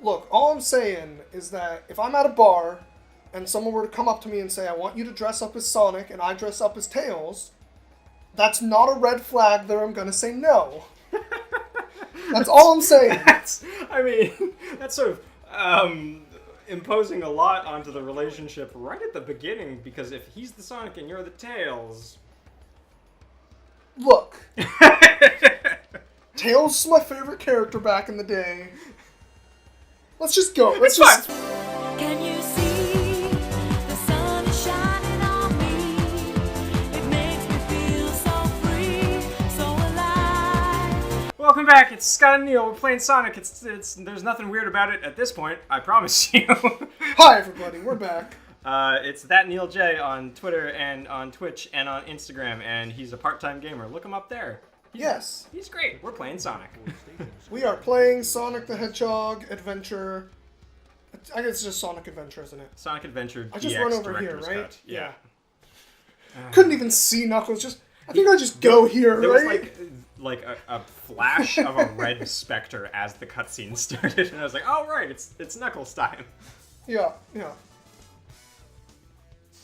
Look, all I'm saying is that if I'm at a bar and someone were to come up to me and say, I want you to dress up as Sonic and I dress up as Tails, that's not a red flag that I'm going to say no. That's all I'm saying. That's sort of imposing a lot onto the relationship right at the beginning, because if he's the Sonic and you're the Tails... Look. Tails is my favorite character back in the day. Let's just go. Can you see the sun is shining on me? It makes me feel so free, so alive. Welcome back. It's Scott and Neil. We're playing Sonic. It's there's nothing weird about it at this point. I promise you. Hi everybody. We're back. It's that Neil J on Twitter and on Twitch and on Instagram, and he's a part-time gamer. Look him up there. He's great. We're playing Sonic. We are playing Sonic the Hedgehog Adventure. I guess it's just Sonic Adventure, isn't it? Sonic Adventure DX I just run over here, Director's right? Cut. Yeah. Couldn't even see Knuckles. I think I just go here, there right? was like a flash of a red specter as the cutscene started, and I was like, oh right, it's Knuckles time. Yeah.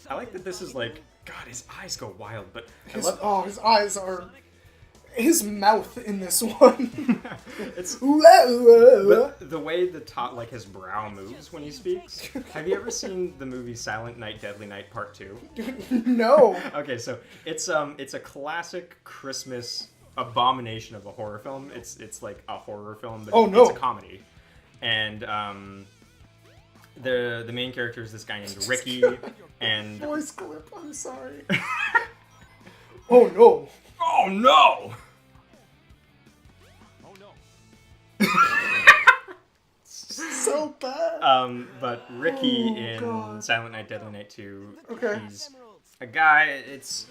I like that this is like, God, his eyes go wild, but His eyes are... His mouth in this one. It's But the way the top, like his brow moves when he speaks. Have you ever seen the movie Silent Night, Deadly Night Part 2? No. Okay, so it's a classic Christmas abomination of a horror film. It's like a horror film, but it's a comedy. And the main character is this guy named Ricky, and Voice clip. I'm sorry. Oh no. oh no. So bad. But Ricky in God. Silent Night, Deadly Night 2, Okay. he's a guy, it's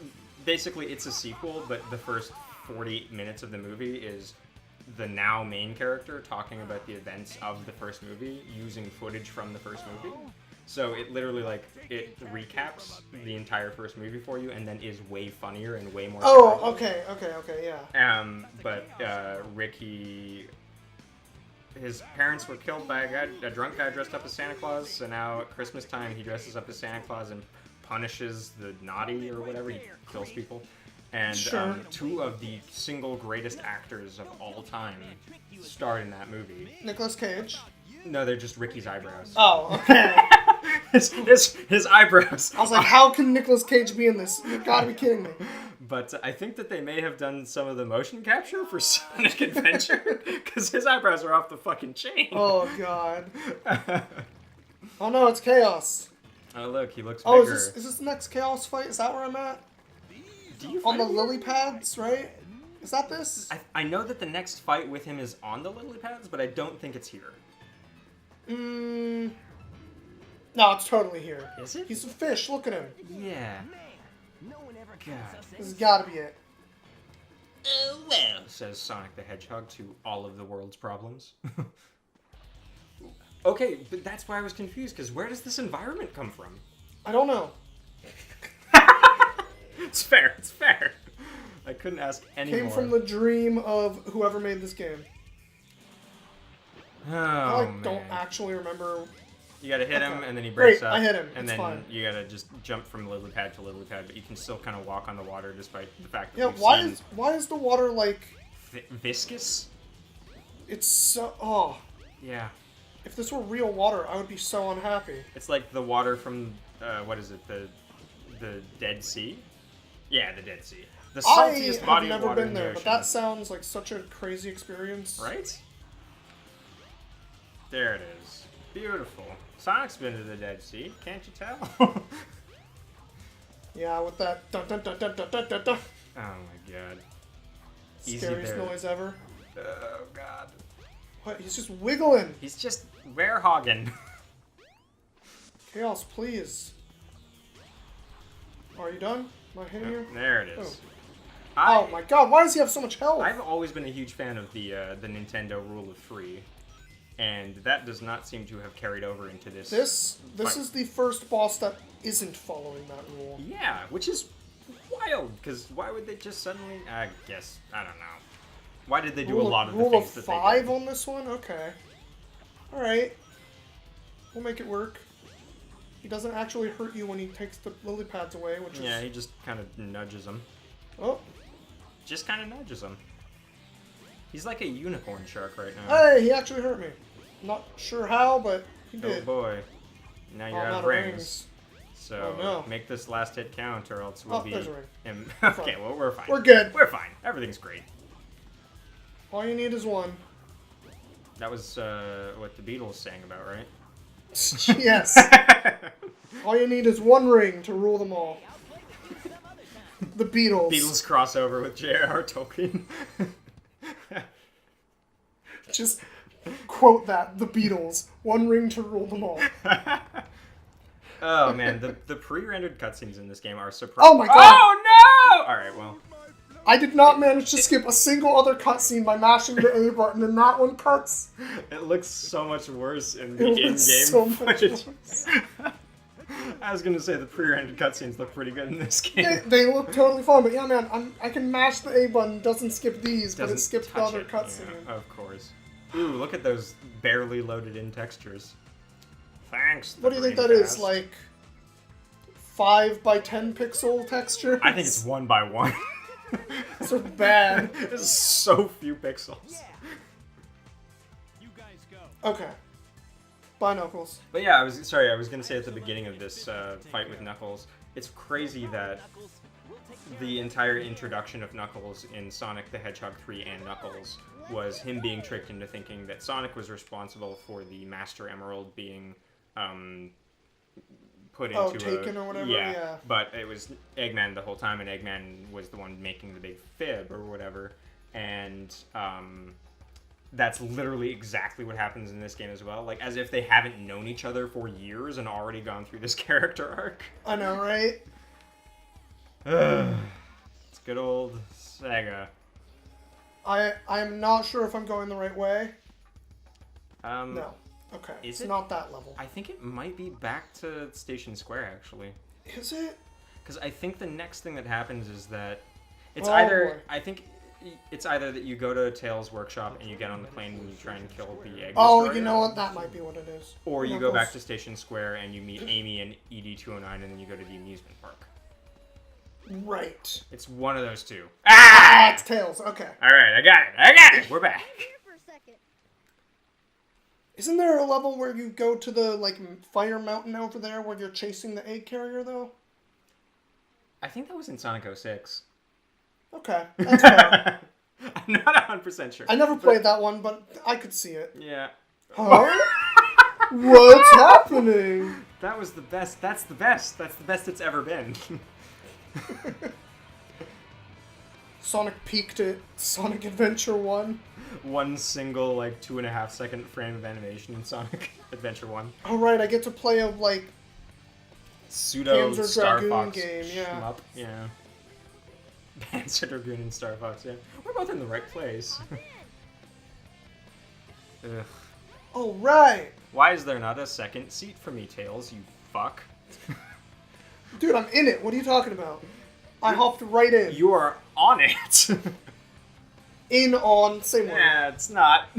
a sequel, but the first 40 minutes of the movie is the now main character talking about the events of the first movie using footage from the first movie. So it literally, it recaps the entire first movie for you and then is way funnier and way more... Oh, okay, yeah. But Ricky... His parents were killed by a drunk guy dressed up as Santa Claus, so now at Christmas time he dresses up as Santa Claus and punishes the naughty or whatever. He kills people. And Sure. Two of the single greatest actors of all time starred in that movie. Nicolas Cage. No, they're just Ricky's eyebrows. Oh, okay. his eyebrows. I was like, how can Nicolas Cage be in this? You gotta be kidding me. But I think that they may have done some of the motion capture for Sonic Adventure, because his eyebrows are off the fucking chain. Oh, God. Oh, no, it's Chaos. Oh, look, he looks Oh, bigger. is this the next Chaos fight? Is that where I'm at? Do you On the fight him? lily pads, right? Is that this? I know that the next fight with him is on the lily pads, but I don't think it's here. No, it's totally here. Is it? He's a fish. Look at him. Yeah. God. This has gotta be it. Oh, well, says Sonic the Hedgehog to all of the world's problems. Okay, but that's why I was confused, because where does this environment come from? I don't know. It's fair. I couldn't ask any Came more. from the dream of whoever made this game. Oh, I man. don't actually remember. You gotta hit him, Okay. and then he breaks Great, up. I hit him. And It's then fine. you gotta just jump from lily pad to lily pad, but you can still kind of walk on the water despite the fact that Yeah, we've seen why is the water like... viscous? It's so... Oh. Yeah. If this were real water, I would be so unhappy. It's like the water from, what is it, the Dead Sea? Yeah, the Dead Sea. The saltiest I body have of never water been in the there, but ocean. that sounds like such a crazy experience. Right? There it is. Beautiful. Sonic's been to the Dead Sea, can't you tell? Yeah, with that dun dun dun dun dun dun dun dun. Oh my god. Easy Scariest there. noise ever. Oh god. What? He's just wiggling. He's just warehogging. Chaos, please. Are you done? Am I hitting you? There it is. Oh my god, why does he have so much health? I've always been a huge fan of the Nintendo rule of 3, and that does not seem to have carried over into this. This fight. is the first boss that isn't following that rule. Yeah, which is wild, because why would they just suddenly... I guess, I don't know. Why did they do a lot of the Rule things of that 5 they did? on this one? Okay. Alright. We'll make it work. He doesn't actually hurt you when he takes the lily pads away, which is... Yeah, he just kind of nudges him. Oh. Just kind of nudges him. He's like a unicorn shark right now. Hey, he actually hurt me. Not sure how, but he did. Oh boy. Now you're I'm out of rings. So Oh, no. make this last hit count or else we'll be... there's a ring. Okay, well, we're fine. We're good. We're fine. Everything's great. All you need is one. That was what the Beatles sang about, right? Yes. All you need is one ring to rule them all. The Beatles. Beatles crossover with J.R.R. Tolkien. Just quote that. The Beatles. One ring to rule them all. Oh man, the pre-rendered cutscenes in this game are surprising. Oh my god! Oh no! All right, well, I did not manage to skip a single other cutscene by mashing the A button, and that one cuts. it looks so much worse in the It in-game looks so much footage. worse. I was gonna say the pre-rendered cutscenes look pretty good in this game. They look totally fun, but yeah, man, I can mash the A button, doesn't skip these, but it Doesn't skips the touch other it, cutscene. yeah, of course. Ooh, look at those barely loaded in textures. Thanks. What do you think that is? Like 5 by 10 pixel texture? I think it's 1 by 1. So bad. There's so few pixels. You guys go. Okay. Bye, Knuckles. But yeah, I was gonna say at the beginning of this fight with Knuckles, it's crazy that the entire introduction of Knuckles in Sonic the Hedgehog 3 and Knuckles was him being tricked into thinking that Sonic was responsible for the Master Emerald being put into taken or whatever, yeah. But it was Eggman the whole time, and Eggman was the one making the big fib or whatever, and that's literally exactly what happens in this game as well. Like, as if they haven't known each other for years and already gone through this character arc. I know, right? It's good old Sega. I'm not sure if I'm going the right way. No. Okay. Is It's it? not that level. I think it might be back to Station Square, actually. Is it? Because I think the next thing that happens is that it's Oh, either... boy. I think it's either that you go to Tails' workshop and you get on the plane and you try and kill the egg Oh, destroyer, you know what? That might be what it is. or you go back to Knuckles. Station Square and you meet Amy and ED-209 and then you go to the amusement park. Right. It's one of those two. Ah, it's Tails. Okay. Alright, I got it! We're back! Isn't there a level where you go to the, like, fire mountain over there where you're chasing the egg carrier, though? I think that was in Sonic 06. Okay. That's fair. I'm not 100% sure. I never played that one, but I could see it. Yeah. Huh? What's happening? That was the best. That's the best. That's the best it's ever been. Sonic peaked at Sonic Adventure 1. One single, like, 2.5 second frame of animation in Sonic Adventure 1. Oh, right, I get to play a, like, Pseudo Panzer Star Dragoon Fox game, yeah. shmup. Yeah. Panzer Dragoon and Star Fox, yeah. We're both in the right place. Ugh. Oh, right. Why is there not a second seat for me, Tails, you fuck? Dude, I'm in it. What are you talking about? I hopped right in. You are on it! In, on, same word. Yeah, it's not.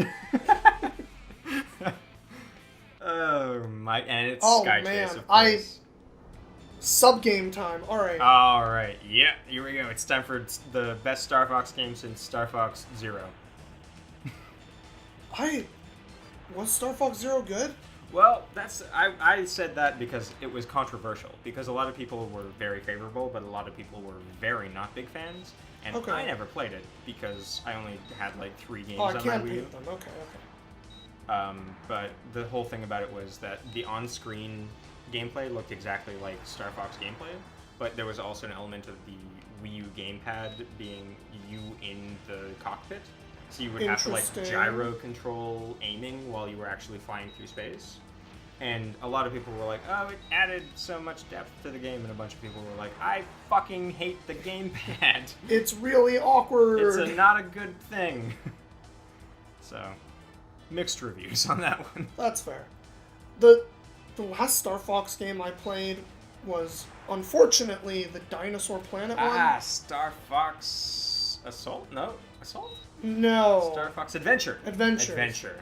Oh my, and it's Oh, Sky man, Chase, of course. Sub-game time. Alright. Alright, yeah, here we go. It's time for the best Star Fox game since Star Fox Zero. Was Star Fox Zero good? Well, I said that because it was controversial. Because a lot of people were very favorable, but a lot of people were very not big fans. And Okay. I never played it because I only had like 3 games Oh, I on my can't Wii U. paint them. Okay. But the whole thing about it was that the on-screen gameplay looked exactly like Star Fox gameplay, but there was also an element of the Wii U gamepad being you in the cockpit. So you would have to like Interesting. gyro control aiming while you were actually flying through space. And a lot of people were like, oh, it added so much depth to the game, and a bunch of people were like, I fucking hate the gamepad. It's really awkward. It's not a good thing. So, mixed reviews on that one. That's fair. The last Star Fox game I played was, unfortunately, the Dinosaur Planet one. Star Fox Assault? No, Assault? No. Star Fox Adventure. Adventure. Adventure.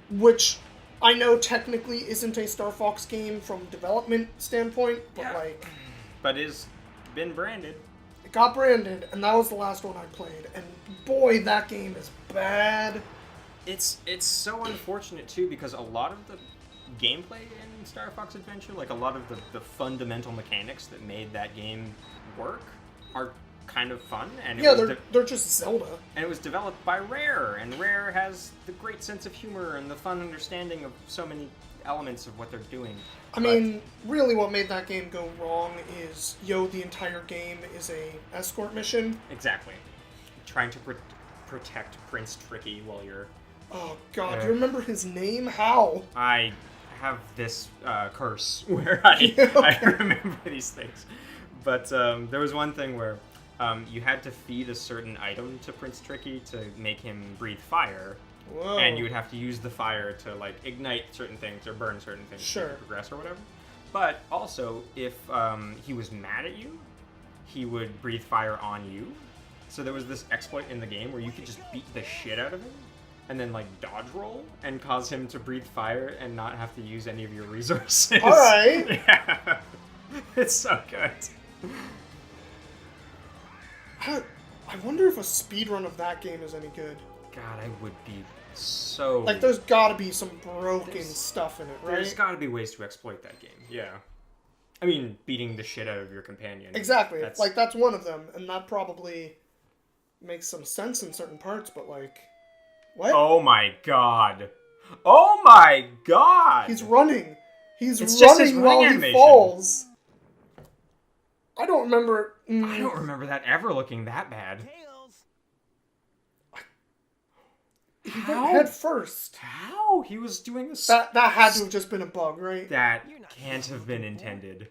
Which I know technically isn't a Star Fox game from development standpoint, but Yeah. like, But it's been branded. it got branded, and that was the last one I played, and boy, that game is bad. It's so unfortunate too because a lot of the gameplay in Star Fox Adventure, like a lot of the fundamental mechanics that made that game work, are kind of fun. And it Yeah, was they're just Zelda. and it was developed by Rare, and Rare has the great sense of humor and the fun understanding of so many elements of what they're doing. I mean, really what made that game go wrong is, the entire game is a escort mission. Exactly. Trying to protect Prince Tricky while you're... Oh god, Yeah. do you remember his name? How? I have this curse where I remember these things. But there was one thing where you had to feed a certain item to Prince Tricky to make him breathe fire. Whoa. And you would have to use the fire to like ignite certain things or burn certain things Sure. to progress or whatever. But also, if he was mad at you, he would breathe fire on you. So there was this exploit in the game where you could just beat the shit out of him and then like dodge roll and cause him to breathe fire and not have to use any of your resources. All right. Yeah. It's so good. I wonder if a speedrun of that game is any good. God, I would be so... Like, there's gotta be some broken There's- stuff in it, right? There's got to be ways to exploit that game. Yeah. I mean, beating the shit out of your companion. Exactly. That's, That's one of them, and that probably makes some sense in certain parts, but like... What? Oh my god. Oh my god! He's running. He's It's just his running running while he animation. falls. I don't remember... I don't remember that ever looking that bad. Tails. He How? went head first. How? He was doing this... That had to have just been a bug, right? That can't have been intended.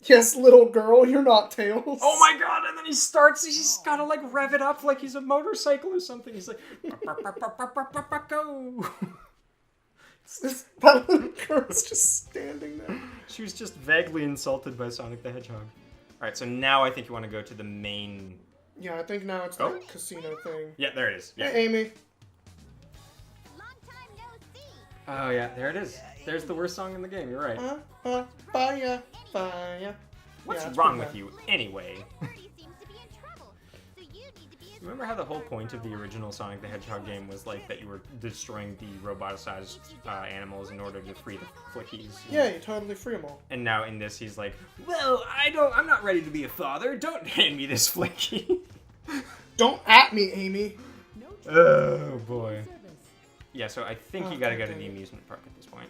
Yes, little girl, you're not Tails. Oh my god, and then he starts, he's gotta like rev it up like he's a motorcycle or something. He's like, go. That little girl's just standing there. She was just vaguely insulted by Sonic the Hedgehog. Alright, so now I think you want to go to the main... Yeah, I think now it's Oh. that casino thing. Yeah, there it is. Yeah. Hey, Amy. Long time no see. Oh yeah, there it is. There's the worst song in the game, you're right. Fire, fire. What's Yeah, it's wrong pretty with bad. you, anyway? Birdie seems to be in trouble, so you need to be in Remember how the whole point of the original Sonic the Hedgehog game was like that you were destroying the roboticized animals in order to free the flickies? Yeah, you totally free them all. And now in this he's like, well, I'm not ready to be a father. Don't hand me this flicky. Don't at me, Amy. Oh boy. Yeah, so I think you gotta go to Okay. the amusement park at this point.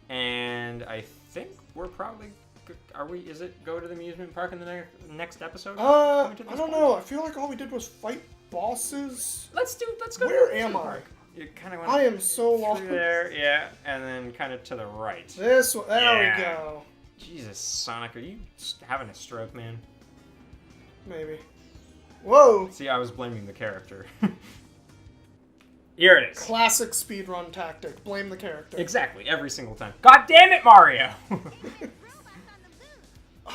And I think we're probably... Is it go to the amusement park in the next episode? Coming to I this don't point? know. I feel like all we did was fight bosses. Let's go Where to the am amusement I? park. You kind of I am so lost. through there, yeah, and then kind of to the right. This one. There Yeah. we go. Jesus, Sonic, are you having a stroke, man? Maybe. Whoa. See, I was blaming the character. Here it is. Classic speedrun tactic. Blame the character. Exactly, every single time. God damn it, Mario!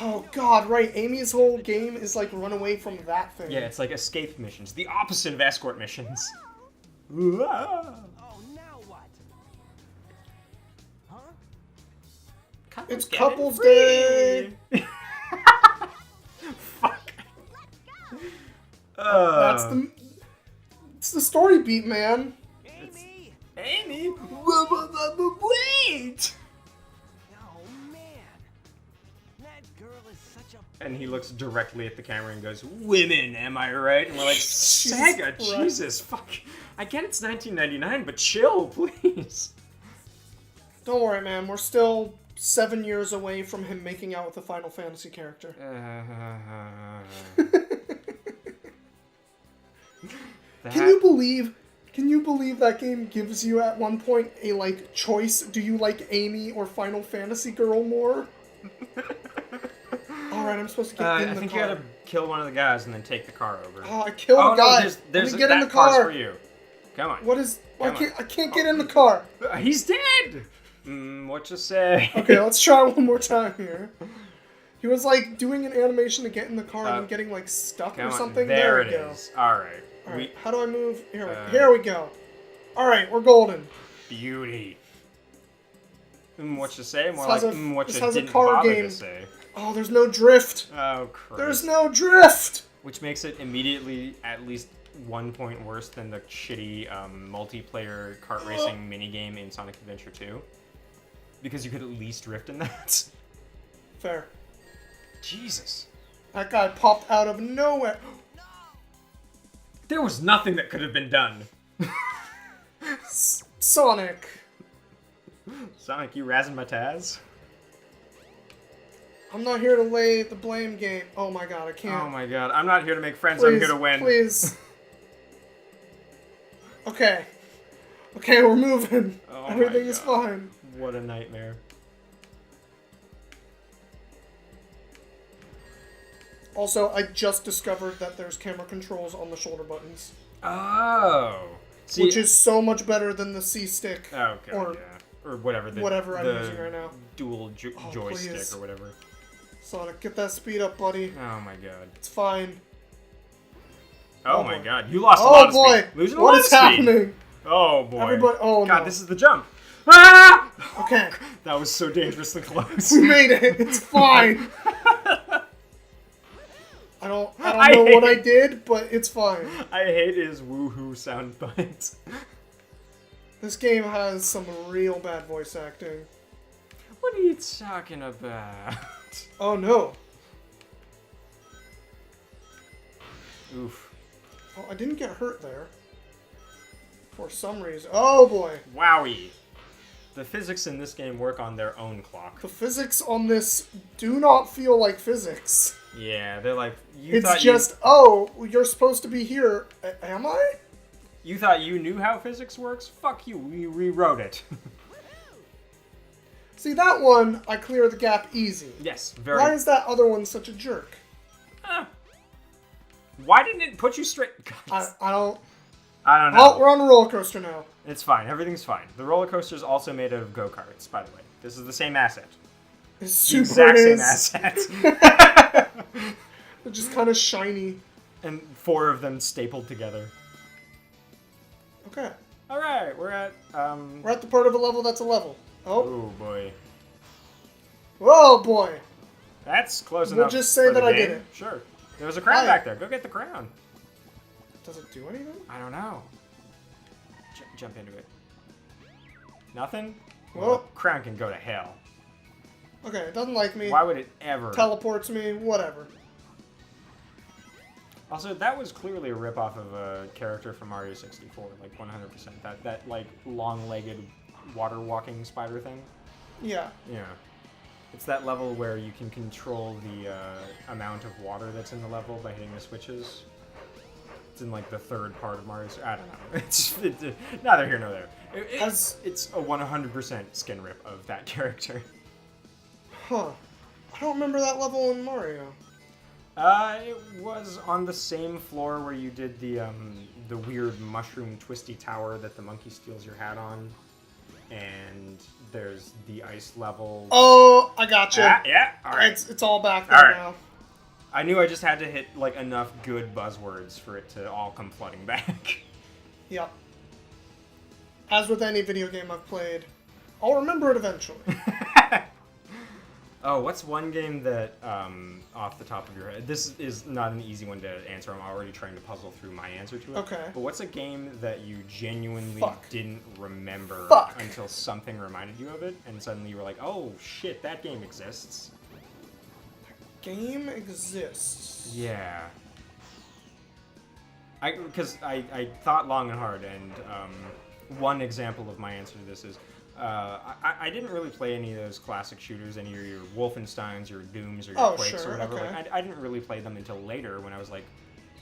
Oh god, right. Amy's whole game is like run away from that thing. Yeah, it's like escape missions, the opposite of escort missions. Oh, now what? Huh? It's Get it Couples free. Day. Fuck. It's the story beat, man. Amy! Amy, wait! Oh, man. That girl is such a... And he looks directly at the camera and goes, "Women, am I right?" And we're like, "Sega, Christ. Jesus, fuck! I get it's 1999, but chill, please." Don't worry, man. We're still 7 years away from him making out with a Final Fantasy character. Can you believe that game gives you at one point a like choice? Do you like Amy or Final Fantasy girl more? All right, I'm supposed to get I in the think car. you gotta kill one of the guys and then take the car over. Oh, I killed Oh a no, guy. there's Let me get that in the car's car. for you. Come on. What is? I Come on. can't get in the car. He's dead. What you say? Okay, let's try one more time here. He was like doing an animation to get in the car and then getting like stuck Come or on. something. There we it go. is. All right. All right, how do I move? Here Uh, we go. All right, we're golden. Beauty. What you say? More This like has a- what this you has a didn't card bother game. to say. Oh, there's no drift. Oh, Christ. There's no drift. Which makes it immediately at least 1 point worse than the shitty multiplayer kart racing minigame in Sonic Adventure 2. Because you could at least drift in that. Fair. Jesus. That guy popped out of nowhere. There was nothing that could have been done. Sonic. Sonic, you razzing my Taz? I'm not here to lay the blame game. Oh my god, I can't. Oh my god, I'm not here to make friends, Please, I'm here to win. Please. Okay. Okay, we're moving. Oh my Everything is God. fine. What a nightmare. Also, I just discovered that there's camera controls on the shoulder buttons. Oh. See, Which is so much better than the C stick. Oh, God, or yeah. Or whatever. whatever I'm using right now. Dual Oh, joystick please. or whatever. Sonic, get that speed up, buddy. Oh my god. It's fine. Oh, Oh, my boy. god. You lost a Oh lot of boy! speed. Losing a What lot is of speed. happening? Oh boy. Everybody, oh God, no. this is the jump. Ah! Okay, That was so dangerously close. we made it. It's fine. I don't I know what I hate- did, but it's fine. I hate his woohoo sound bite. This game has some real bad voice acting. What are you talking about? Oh no. Oof. Oh, I didn't get hurt there. For some reason. Oh boy. Wowie. The physics in this game work on their own clock. The physics on this do not feel like physics. Yeah, they're like, you It's thought just, oh, you're supposed to be here. Am I? you thought you knew how physics works? Fuck you, we rewrote it. See, that one, I clear the gap easy. Yes, very. Why is that other one such a jerk? Why didn't it put you straight? God, I don't... I don't Oh, know. we're on a roller coaster now. It's fine. Everything's fine. The roller coaster is also made out of go-karts, by the way. This is the same asset. It's The super exact same is. asset. They're just kind of shiny. And 4 of them stapled together. Okay. All right, we're at We're at the part of a level that's a level. Oh. Oh boy, Whoa, boy. that's close We'll enough. just say for the that I game. did it. Sure. There was a crown Hi. back there. Go get the crown. Does it do anything? I don't know. Jump into it. Nothing? Well- crown can go to hell. Okay, it doesn't like me. Why would it ever? Teleports me, whatever. Also, that was clearly a ripoff of a character from Mario 64, like 100%. That like long-legged water-walking spider thing. Yeah. Yeah. It's that level where you can control the amount of water that's in the level by hitting the switches. It's in like the 3rd part of Mario. I don't know. It's neither here nor there. It's a 100% skin rip of that character. Huh. I don't remember that level in Mario. It was on the same floor where you did the weird mushroom twisty tower that the monkey steals your hat on, and there's the ice level. Oh, I gotcha. Yeah. All right. It's all back there All right. now. I knew I just had to hit like enough good buzzwords for it to all come flooding back. Yep. As with any video game I've played, I'll remember it eventually. Oh, what's one game that, off the top of your head, this is not an easy one to answer, I'm already trying to puzzle through my answer to it. Okay. But what's a game that you genuinely Fuck. didn't remember Fuck. until something reminded you of it, and suddenly you were like, oh shit, that game exists? Game exists. Yeah. Because I thought long and hard, and one example of my answer to this is, I didn't really play any of those classic shooters, any of your Wolfensteins, your Dooms, or your Oh, Quakes, sure, or whatever. okay. Like, I didn't really play them until later when I was like,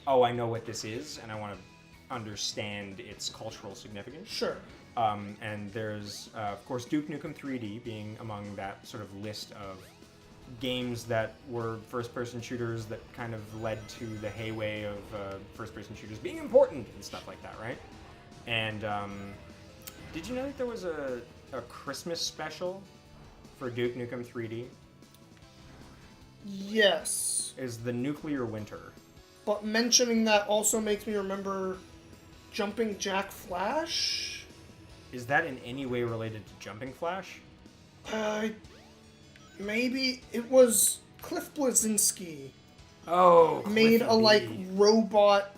oh, I know what this is, and I want to understand its cultural significance. Sure. And there's, of course, Duke Nukem 3D being among that sort of list of games that were first-person shooters that kind of led to the hayway of first-person shooters being important and stuff like that, right? And did you know that there was a Christmas special for Duke Nukem 3D? Yes. Is the Nuclear Winter. But mentioning that also makes me remember Jumping Jack Flash? Is that in any way related to Jumping Flash? Maybe it was Cliff Bleszinski Oh, made Cliff a like B. robot.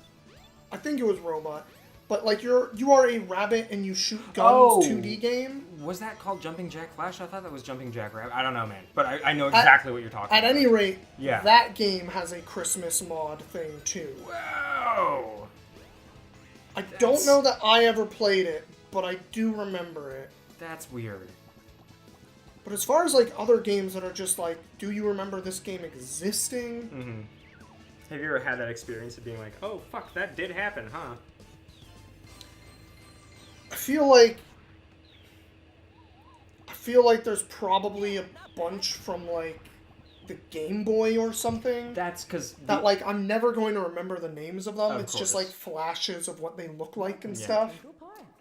I think it was robot, but like you are a rabbit and you shoot guns 2D game. Was that called Jumping Jack Flash? I thought that was Jumping Jack Rabbit. I don't know, man. But I know exactly what you're talking At about. any rate, Yeah. that game has a Christmas mod thing too. Whoa! I don't know that I ever played it, but I do remember it. That's weird. But as far as like other games that are just like, do you remember this game existing? Mm-hmm. Have you ever had that experience of being like, oh, fuck, that did happen, huh? I feel like there's probably a bunch from like the Game Boy or something. That's because... That like I'm never going to remember the names of them. Of It's just course. like flashes of what they look like and Yeah. stuff.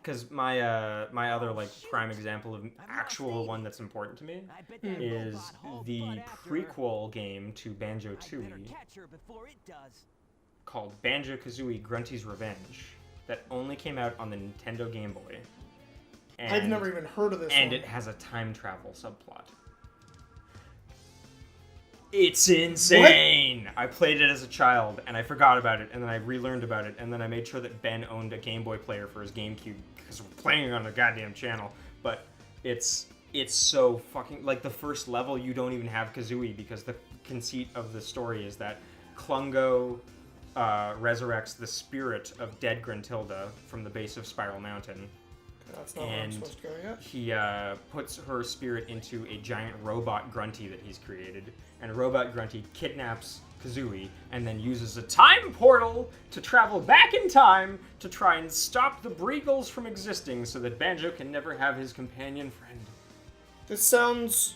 Because my my other like prime example of actual one that's important to me is the prequel game to Banjo-Tooie Catch her before it does. called Banjo-Kazooie Grunty's Revenge that only came out on the Nintendo Game Boy. I've never even heard of this And one. it has a time travel subplot. It's insane! I played it as a child, and I forgot about it, and then I relearned about it, and then I made sure that Ben owned a Game Boy player for his GameCube, because we're playing it on the goddamn channel. But it's so fucking... Like, the first level, you don't even have Kazooie, because the conceit of the story is that Klungo resurrects the spirit of dead Gruntilda from the base of Spiral Mountain. That's not where I'm supposed to go yet. He puts her spirit into a giant robot Grunty that he's created, and Robot Grunty kidnaps Kazooie and then uses a time portal to travel back in time to try and stop the Breagles from existing so that Banjo can never have his companion friend. This sounds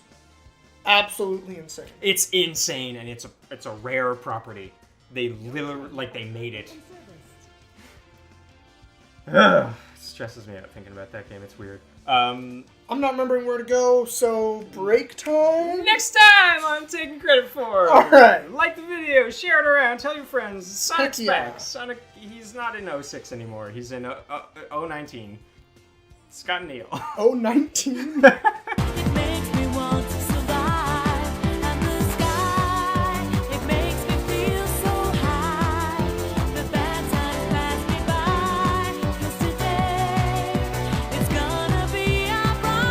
absolutely insane. It's insane, and it's a rare property. They literally, like, they made it. Ugh, it stresses me out thinking about that game. It's weird. I'm not remembering where to go, so break time? Next time on Taking Credit For. Alright. Like the video, share it around, tell your friends. Sonic's Heck yeah. back. Sonic, he's not in 06 anymore. He's in 019. Scott and Neil. 019?